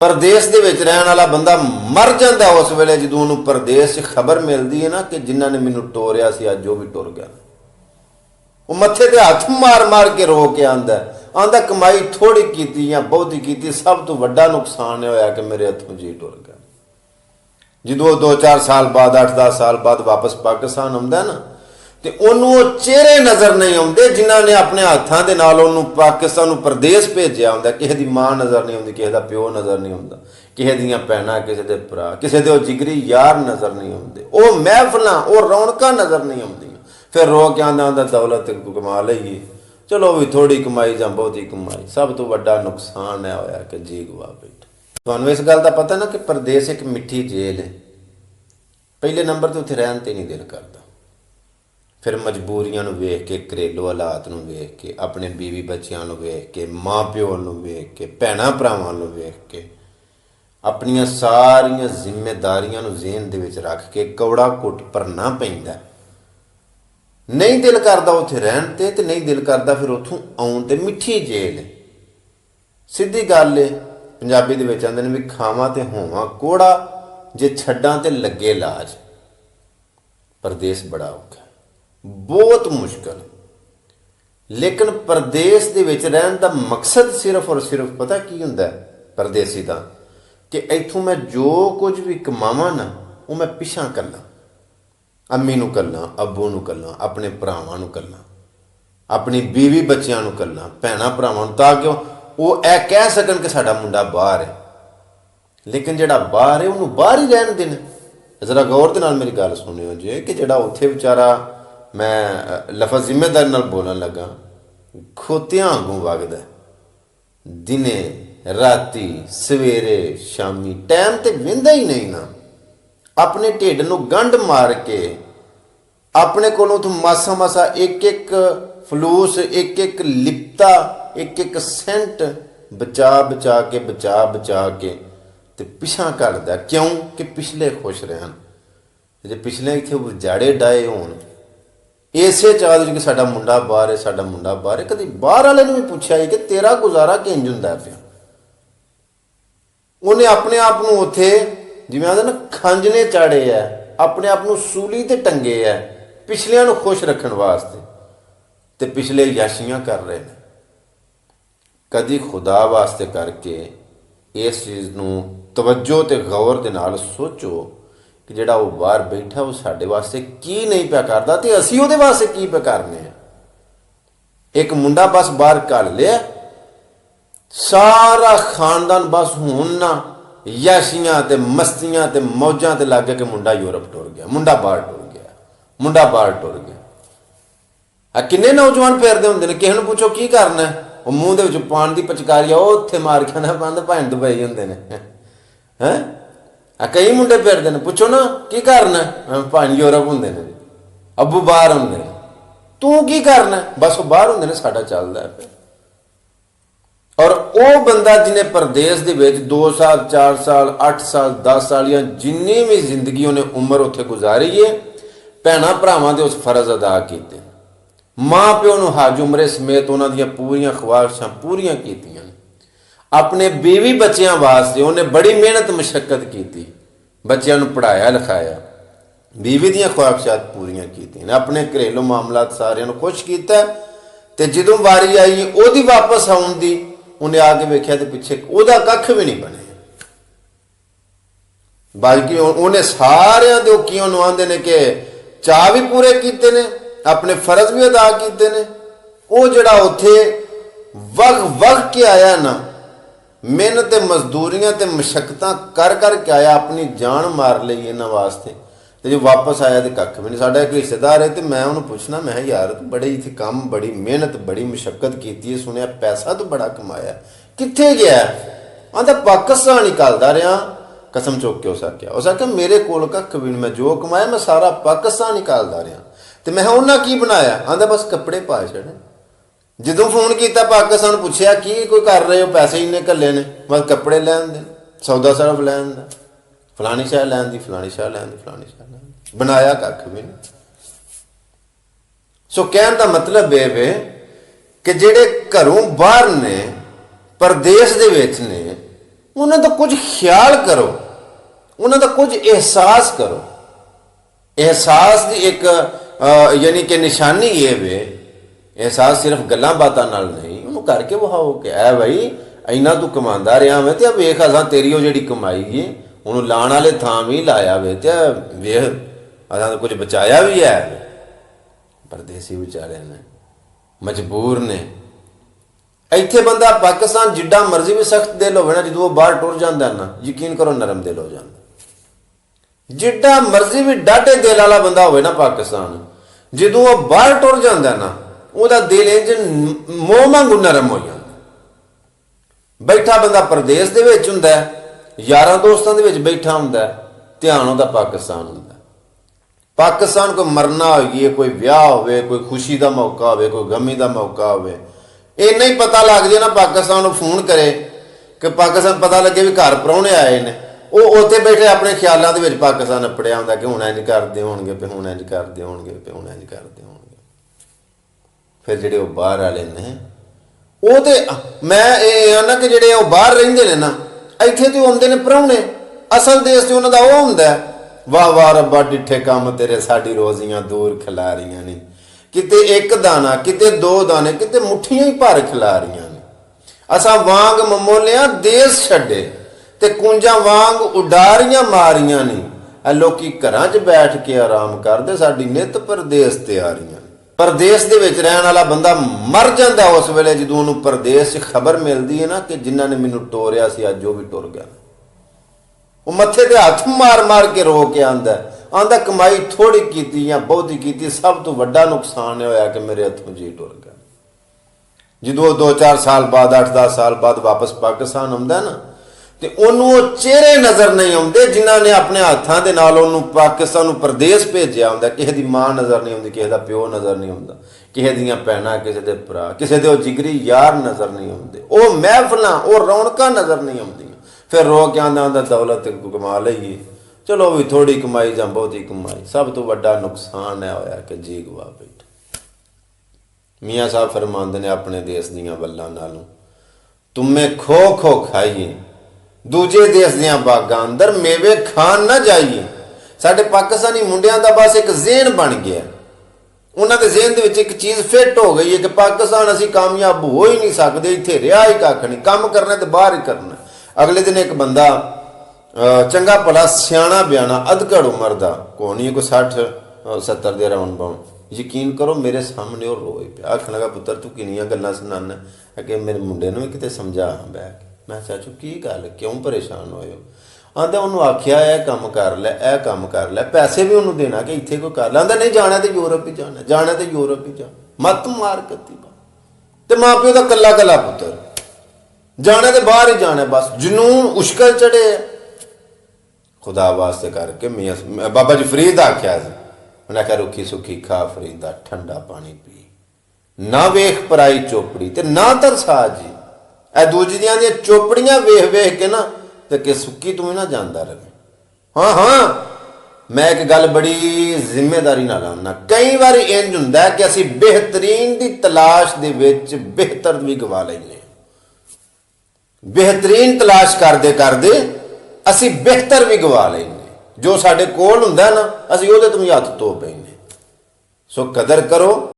परदेश दे विच रहण वाला बंदा मर जांदा उस वेले जदों उहनूं परदेश च खबर मिलदी है ना कि जिन्हां ने मैनूं टोरिया सी अज वो भी टुर गया। वो मत्थे ते हथ मार मार के रो के आंदा कमाई थोड़ी कीती या बहुती कीती, सब तो वड्डा नुकसान होया कि मेरे हथों जी टुर गया। जदों 2-4 साल बाद 8-10 साल बाद वापस पाकिस्तान आउंदा ना ते ओनू चेहरे नज़र नहीं आते जिन्हों ने अपने हाथों के नाल ओनू पाकिस्तान नूं परदेश भेजा होंदा। किसी की माँ नज़र नहीं आती, किसी का प्यो नज़र नहीं आता, किसी दियां भैणां, किसी के भरा, किसी के जिगरी यार नज़र नहीं आते, वो महफिलां वो रौनकां नज़र नहीं आउंदियां। फिर रो के आंदा दौलत कमा लईए, चलो भी थोड़ी कमाई जां बहुती कमाई, सब तो वड्डा नुकसान है होया कि जी गवा बैठा। तुहानूं इस गल दा पता ना कि परदेश एक मिठी जेल है। पहले नंबर तो उत्थे रहन ते नहीं दिल करता, फिर मजबूरियां नूं वेख के, घरेलू हालात नूं वेख के, अपने बीवी बच्चियां नूं वेख के, माँ प्यो नूं वेख के, भैणां भरावां नूं वेख के, अपनियां सारियां जिम्मेदारियां नूं ज़हन दे विच रख के कौड़ा घुट भरना पैंदा। नहीं दिल करदा उत्थे रहण ते नहीं दिल करदा फिर उत्थों आउण ते। मिठी जेल है, सीधी गल है। पंजाबी दे विच आंदे ने भी खावां ते होवां कोड़ा, जे छड्डां ते लगे लाज। परदेस बड़ा औखा, बहुत मुश्किल। लेकिन परदेश दे विच रहन दा मकसद सिर्फ और सिर्फ पता की हुंदा है परदेसी दा, कि इत्थों मैं जो कुछ भी कमावां ना वो मैं पिछां कल्ला, अम्मी नूं कल्ला, अब्बू नूं कल्ला, अपने भरावां नूं कल्ला, अपनी बीवी बच्चियां नूं कल्ला, भैणां भरावां नूं, ताकि वो ऐ कह सकन कि साडा मुंडा बाहर है। लेकिन जिहड़ा बाहर है उन्होंने बाहर ही रहन देना। जरा गौर दे नाल मेरी गल सुनियो जे कि जिहड़ा उत्थे बेचारा, मैं लफज जिम्मेदारी नाल बोलन लगा, खोतियां आगू वगदा, दिने राती सवेरे शामी टाइम ते विंदा ही नहीं ना। अपने ढिड नूं गंढ मार के अपने कोलों तो मासा मासा एक एक फलूस, एक एक लिपता, एक एक सेंट बचा बचा के ते पिछां करदा। क्यों कि पिछले खुश रहन, जे पिछले इत्थे उजाड़े डाए होण इसे चाह कि साडा मुंडा बाहर है, साडा मुंडा बाहर है। कभी बाहर वाले ने भी पूछा है कि तेरा गुजारा किंज हुंदा पिया। उन्हें अपने आप नूं उत्थे जिवें आंदे ना खंज ने चाड़े है, अपने आप नूं सूली ते टंगे है पिछलियां नूं खुश रखण वास्ते, ते पिछले याशियां कर रहे हैं। कदी खुदा वास्ते करके इस चीज़ नूं तवज्जो ते गौर दे नाल सोचो कि जिहड़ा वो बाहर बैठा वो साडे वास्ते की नहीं पिया करदा ते असीं उहदे वास्ते की पिया करने हैं। एक मुंडा बस बाहर घल लिया, सारा खानदान बस हुण ना याशियां ते मस्तियां ते मौजां ते लग गया कि मुंडा यूरोप टुर गया, मुंडा बाहर टुर गया, मुंडा बाहर टुर गया। आ किन्ने नौजवान फिरदे हुंदे ने, किसे नूं पुछो की करना है, वो मूँह दे विच पान दी पचकारी उत्थे मार के ना बंद भैन दुबई हुंदे ने हैं। कई मुंडे फिरदे ने, पुछो ना की करना, भैन यूरोप हुंदे ने, अब्बू बाहर हुंदे ने, तू की करना, बस वो बाहर हुंदे ने, साडा चलदा है। और वो बंदा जिन्हें परदेश दे विच 2 साल 4 साल 8 साल 10 साल या जिन्नी भी जिंदगी उन्हें उम्र उत्थे गुजारी है, भैणां भरावां दे उस फर्ज अदा कीते, माँ प्यो नूं हज उमरे समेत उन्हां दीयां पूरियां ख्वाहिशां पूरियां कीतियां, अपने बीवी बच्चियां वास्ते उन्हें बड़ी मेहनत मशक्कत की, बच्चियां नूं पढ़ाया लिखाया, बीवी दीयां ख्वाहिशात पूरियां कीतियां, अपने घरेलू मामलात सारियां नूं खुश कीता। ते जदों वारी आई ओहदी वापस आउण दी, उन्हें आके वेख्या ते पिछे ओहदा कख भी नहीं बने, बल्कि उन्हें सारियां दे की आंदे ने कि चाह भी पूरे कीते ने, अपने फर्ज भी अदा किए ने। वो जड़ा उत्थे वग के आया ना, मेहनत मजदूरियां ते मशक्कतां कर के आया, अपनी जान मार ली इन्हां वास्ते, ते जो वापस आया तो कख भी नहीं। साडा एक रिश्तेदार है, तो मैं उन्होंने पूछना, मैं यार तू बड़े इत्थे काम, बड़ी मेहनत बड़ी मशक्कत की है, सुनिया पैसा तो बड़ा कमाया, कित्थे गया? आंदा पाकिस्तान निकलदा रहा, कसम चुक के उस आख्या मेरे कोल कख भी नहीं, मैं जो कमाया मैं सारा पाकिस्तान निकालदा रहा। तो मैं उन्हें की बनाया? आंदा बस कपड़े पा छड़े। जदों फोन किया पाकिस्तान पूछया की कोई कर रहे हो, पैसे इन्ने घल्ले ने, बस कपड़े लैन दे, सौदा सरफ लैन दा, फलानी शह लैन दी, फलानी शह लैन दी, फलानी शह लैन दी, बनाया कख भी नहीं। सो कहने का मतलब यह वे कि जेड़े घरों बाहर ने, परदेश दे विच ने, ਉਹਨਾਂ ਦਾ ਕੁਝ ਖਿਆਲ ਕਰੋ, ਉਹਨਾਂ ਦਾ ਕੁਝ ਅਹਿਸਾਸ ਕਰੋ। ਅਹਿਸਾਸ ਦੀ ਇੱਕ ਯਾਨੀ ਕਿ ਨਿਸ਼ਾਨੀ ਇਹ ਵੇ, ਅਹਿਸਾਸ ਸਿਰਫ ਗੱਲਾਂ ਬਾਤਾਂ ਨਾਲ ਨਹੀਂ, ਉਹਨੂੰ ਕਰਕੇ ਵਿਖਾਓ ਕਿ ਐ ਬਈ ਇੰਨਾ ਤੂੰ ਕਮਾਉਂਦਾ ਰਿਹਾ ਵੇ ਤੇ ਆ ਵੇਖ ਅਸਾਂ ਤੇਰੀ ਉਹ ਜਿਹੜੀ ਕਮਾਈ ਏ ਉਹਨੂੰ ਲਾਣ ਵਾਲੇ ਥਾਂ ਵੀ ਲਾਇਆ ਵੇ ਤੇ ਵੇਖ ਅਸਾਂ ਕੁਝ ਬਚਾਇਆ ਵੀ ਹੈ। ਪਰਦੇਸੀ ਵਿਚਾਰੇ ਨੇ ਮਜਬੂਰ ਨੇ। ਇੱਥੇ ਬੰਦਾ ਪਾਕਿਸਤਾਨ ਜਿੱਡਾ ਮਰਜ਼ੀ ਵੀ ਸਖਤ ਦਿਲ ਹੋਵੇ ਨਾ, ਜਦੋਂ ਉਹ ਬਾਹਰ ਟੁਰ ਜਾਂਦਾ ਨਾ, ਯਕੀਨ ਕਰੋ ਨਰਮ ਦਿਲ ਹੋ ਜਾਂਦਾ। ਜਿੱਡਾ ਮਰਜ਼ੀ ਵੀ ਡਾਢੇ ਦਿਲ ਵਾਲਾ ਬੰਦਾ ਹੋਵੇ ਨਾ ਪਾਕਿਸਤਾਨ, ਜਦੋਂ ਉਹ ਬਾਹਰ ਟੁਰ ਜਾਂਦਾ ਨਾ, ਉਹਦਾ ਦਿਲ ਇੰਜ ਮੋਹ ਵਾਂਗੂ ਨਰਮ ਹੋ ਜਾਂਦਾ। ਬੈਠਾ ਬੰਦਾ ਪ੍ਰਦੇਸ਼ ਦੇ ਵਿੱਚ ਹੁੰਦਾ, ਯਾਰਾਂ ਦੋਸਤਾਂ ਦੇ ਵਿੱਚ ਬੈਠਾ ਹੁੰਦਾ, ਧਿਆਨ ਉਹਦਾ ਪਾਕਿਸਤਾਨ ਹੁੰਦਾ। ਪਾਕਿਸਤਾਨ ਕੋਈ ਮਰਨਾ ਹੋਈਏ, ਕੋਈ ਵਿਆਹ ਹੋਵੇ, ਕੋਈ ਖੁਸ਼ੀ ਦਾ ਮੌਕਾ ਹੋਵੇ, ਕੋਈ ਗਮੀ ਦਾ ਮੌਕਾ ਹੋਵੇ, ਇੰਨਾ ਹੀ ਪਤਾ ਲੱਗ ਜੇ ਨਾ ਪਾਕਿਸਤਾਨ ਨੂੰ ਫੋਨ ਕਰੇ ਕਿ ਪਾਕਿਸਤਾਨ ਪਤਾ ਲੱਗੇ ਵੀ ਘਰ ਪ੍ਰਾਹੁਣੇ ਆਏ ਨੇ, ਉਹ ਉੱਥੇ ਬੈਠੇ ਆਪਣੇ ਖਿਆਲਾਂ ਦੇ ਵਿੱਚ ਪਾਕਿਸਤਾਨ ਅਪੜਿਆ ਹੁੰਦਾ ਕਿ ਹੁਣ ਇੰਝ ਕਰਦੇ ਹੋਣਗੇ, ਤੇ ਹੁਣ ਇੰਝ ਕਰਦੇ ਹੋਣਗੇ, ਤੇ ਹੁਣ ਇੰਝ ਕਰਦੇ ਹੋਣਗੇ। ਫਿਰ ਜਿਹੜੇ ਉਹ ਬਾਹਰ ਵਾਲੇ ਨੇ, ਉਹ ਤੇ ਮੈਂ ਇਹ ਆ ਨਾ ਕਿ ਜਿਹੜੇ ਉਹ ਬਾਹਰ ਰਹਿੰਦੇ ਨੇ ਨਾ, ਇੱਥੇ ਤੇ ਆਉਂਦੇ ਨੇ ਪ੍ਰਾਹੁਣੇ, ਅਸਲ ਦੇਸ਼ ਤੇ ਉਹਨਾਂ ਦਾ ਉਹ ਹੁੰਦਾ, ਵਾਹ ਵਾਹ ਰੱਬਾ ਡਿੱਠੇ ਕੰਮ ਤੇਰੇ, ਸਾਡੀ ਰੋਜ਼ੀਆਂ ਦੂਰ ਖਿਲਾ ਰਹੀਆਂ ਨੇ, ਕਿਤੇ ਇੱਕ ਦਾਣਾ, ਕਿਤੇ ਦੋ ਦਾਣੇ, ਕਿਤੇ ਮੁੱਠੀਆਂ ਹੀ ਭਰ ਖਿਲਾ ਰਹੀਆਂ ਨੇ। ਅਸਾਂ ਵਾਂਗ ਮਮੋਲਿਆਂ ਦੇਸ਼ ਛੱਡੇ ਤੇ ਕੁੰਜਾਂ ਵਾਂਗ ਉਡਾਰੀਆਂ ਮਾਰੀਆਂ ਨੇ। ਇਹ ਲੋਕੀ ਘਰਾਂ 'ਚ ਬੈਠ ਕੇ ਆਰਾਮ ਕਰਦੇ, ਸਾਡੀ ਨਿੱਤ ਪਰਦੇਸ ਤੇ ਆ ਰਹੀਆਂ। ਪਰਦੇਸ ਦੇ ਵਿੱਚ ਰਹਿਣ ਵਾਲਾ ਬੰਦਾ ਮਰ ਜਾਂਦਾ ਉਸ ਵੇਲੇ ਜਦੋਂ ਉਹਨੂੰ ਪਰਦੇਸ 'ਚ ਖਬਰ ਮਿਲਦੀ ਹੈ ਨਾ ਕਿ ਜਿਨ੍ਹਾਂ ਨੇ ਮੈਨੂੰ ਟੋਰਿਆ ਸੀ ਅੱਜ ਉਹ ਵੀ ਟੁਰ ਗਿਆ। ਉਹ ਮੱਥੇ ਤੇ ਹੱਥ ਮਾਰ ਮਾਰ ਕੇ ਰੋ ਕੇ ਆਂਦਾ ਕਮਾਈ ਥੋੜੀ ਕੀਤੀ ਜਾਂ ਬਹੁਤੀ ਕੀਤੀ, ਸਭ ਤੋਂ ਵੱਡਾ ਨੁਕਸਾਨ ਇਹ ਹੋਇਆ ਕਿ ਮੇਰੇ ਹੱਥੋਂ ਜੀ ਟੁਰ ਗਿਆ। ਜਦੋਂ 2-4 ਸਾਲ ਬਾਅਦ, 8-10 ਸਾਲ ਬਾਅਦ ਵਾਪਸ ਪਾਕਿਸਤਾਨ ਆਉਂਦਾ ਨਾ, ਤੇ ਉਹਨੂੰ ਉਹ ਚਿਹਰੇ ਨਜ਼ਰ ਨਹੀਂ ਆਉਂਦੇ ਜਿਨ੍ਹਾਂ ਨੇ ਆਪਣੇ ਹੱਥਾਂ ਦੇ ਨਾਲ ਉਹਨੂੰ ਪਾਕਿਸਤਾਨ ਨੂੰ ਪ੍ਰਦੇਸ਼ ਭੇਜਿਆ ਹੁੰਦਾ। ਕਿਸੇ ਦੀ ਮਾਂ ਨਜ਼ਰ ਨਹੀਂ ਆਉਂਦੀ, ਕਿਸੇ ਦਾ ਪਿਓ ਨਜ਼ਰ ਨਹੀਂ ਆਉਂਦਾ, ਕਿਸੇ ਦੀਆਂ ਭੈਣਾਂ, ਕਿਸੇ ਦੇ ਭਰਾ, ਕਿਸੇ ਦੇ ਉਹ ਜਿਗਰੀ ਯਾਰ ਨਜ਼ਰ ਨਹੀਂ ਆਉਂਦੇ, ਉਹ ਮਹਿਫਲਾਂ, ਉਹ ਰੌਣਕਾਂ ਨਜ਼ਰ ਨਹੀਂ ਆਉਂਦੀਆਂ। ਫਿਰ ਰੋ ਕੇ ਆਂਦਾ ਦੌਲਤ ਕਮਾ ਲਈਏ, ਚਲੋ ਵੀ ਥੋੜੀ ਕਮਾਈ ਜਾਂ ਬਹੁਤੀ ਕਮਾਈ, ਸਭ ਤੋਂ ਵੱਡਾ ਨੁਕਸਾਨ ਇਹ ਹੋਇਆ ਕਿ ਜੀ ਗਵਾ ਬੈਠਾ। ਮੀਆਂ ਸਾਹਿਬ ਫਰਮਾਉਂਦੇ ਨੇ ਆਪਣੇ ਦੇਸ਼ ਦੀਆਂ ਵੱਲਾਂ ਨਾਲੋਂ, ਤੁਮੇ ਖੋ ਖੋ ਖਾਈਏ, ਦੂਜੇ ਦੇਸ਼ ਦੀਆਂ ਬਾਗਾਂ ਅੰਦਰ ਮੇਵੇ ਖਾਣ ਨਾ ਜਾਈਏ। ਸਾਡੇ ਪਾਕਿਸਤਾਨੀ ਮੁੰਡਿਆਂ ਦਾ ਬਸ ਇੱਕ ਜ਼ਿਹਨ ਬਣ ਗਿਆ, ਉਹਨਾਂ ਦੇ ਜ਼ਿਹਨ ਦੇ ਵਿੱਚ ਇੱਕ ਚੀਜ਼ ਫਿੱਟ ਹੋ ਗਈ ਹੈ ਕਿ ਪਾਕਿਸਤਾਨ ਅਸੀਂ ਕਾਮਯਾਬ ਹੋ ਹੀ ਨਹੀਂ ਸਕਦੇ, ਇੱਥੇ ਰਿਹਾ ਹੀ ਕੱਖ ਨਹੀਂ, ਕੰਮ ਕਰਨਾ ਤੇ ਬਾਹਰ ਹੀ ਕਰਨਾ। ਅਗਲੇ ਦਿਨ ਇੱਕ ਬੰਦਾ ਚੰਗਾ ਭਲਾ ਸਿਆਣਾ ਬਿਆਣਾ ਅਧਕੜ ਉਮਰ ਦਾ, ਕੋਈ 60-70 ਦੇ ਅਰਾਊਂਡ ਬਾਉਂਡ, ਯਕੀਨ ਕਰੋ ਮੇਰੇ ਸਾਹਮਣੇ ਉਹ ਰੋਏ ਪਿਆ। ਆਖਣ ਲੱਗਾ ਪੁੱਤਰ ਤੂੰ ਕਿੰਨੀਆਂ ਗੱਲਾਂ ਸੁਣਾਉਣਾ, ਕਿ ਮੇਰੇ ਮੁੰਡੇ ਨੂੰ ਵੀ ਕਿਤੇ ਸਮਝਾ ਬਹਿ ਕੇ। ਮੈਂ ਚਾਚੂ ਕੀ ਗੱਲ, ਕਿਉਂ ਪਰੇਸ਼ਾਨ ਹੋਏ ਹੋ? ਆਂਦਾ ਉਹਨੂੰ ਆਖਿਆ ਇਹ ਕੰਮ ਕਰ ਲੈ, ਇਹ ਕੰਮ ਕਰ ਲੈ, ਪੈਸੇ ਵੀ ਉਹਨੂੰ ਦੇਣਾ ਕਿ ਇੱਥੇ ਕੋਈ ਕਰ ਲੈ। ਆਂਦਾ ਨਹੀਂ ਜਾਣਾ ਤੇ ਯੂਰਪ ਹੀ ਜਾਣਾ, ਜਾਣਾ ਤੇ ਯੂਰਪ ਹੀ ਜਾਣਾ। ਮੱਤ ਮਾਰ ਕੱਤੀ ਤੇ ਮਾਂ ਪਿਓ ਦਾ ਕੱਲਾ ਕੱਲਾ ਪੁੱਤਰ, ਜਾਣਾ ਤੇ ਬਾਹਰ ਹੀ ਜਾਣਾ, ਬਸ ਜਨੂਨ ਉਸ਼ਕਲ ਚੜੇ। ਖੁਦਾ ਵਾਸਤੇ ਕਰਕੇ ਮੀਆਂ ਬਾਬਾ ਜੀ ਫਰੀਦ ਆਖਿਆ ਸੀ, ਉਹਨੇ ਆਖਿਆ ਰੁੱਖੀ ਸੁੱਖੀ ਖਾ ਫਰੀਦਾ, ਠੰਡਾ ਪਾਣੀ ਪੀ, ਨਾ ਵੇਖ ਪਰਾਈ ਚੋਪੜੀ ਤੇ ਨਾ ਤਰਸਾ ਜੀ। ਇਹ ਦੂਜਿਆਂ ਦੀਆਂ ਚੋਪੜੀਆਂ ਵੇਖ ਵੇਖ ਕੇ ਨਾ ਤੇ ਕਿ ਸੁੱਕੀ ਤੂੰ ਨਾ ਜਾਂਦਾ ਰਹੇ। ਹਾਂ ਮੈਂ ਇੱਕ ਗੱਲ ਬੜੀ ਜ਼ਿੰਮੇਦਾਰੀ ਨਾਲ ਆਉਣਾ, ਕਈ ਵਾਰ ਇੰਜ ਹੁੰਦਾ ਕਿ ਅਸੀਂ ਬਿਹਤਰੀਨ ਦੀ ਤਲਾਸ਼ ਦੇ ਵਿੱਚ ਬਿਹਤਰ ਵੀ ਗਵਾ ਲੈਂਦੇ। ਬਿਹਤਰੀਨ ਤਲਾਸ਼ ਕਰਦੇ ਕਰਦੇ ਅਸੀਂ ਬਿਹਤਰ ਵੀ ਗਵਾ ਲੈਂਦੇ। ਜੋ ਸਾਡੇ ਕੋਲ ਹੁੰਦਾ ਨਾ, ਅਸੀਂ ਉਹਦੇ ਤੋਂ ਵੀ ਹੱਥ ਧੋ ਪੈਂਦੇ। ਸੋ ਕਦਰ ਕਰੋ।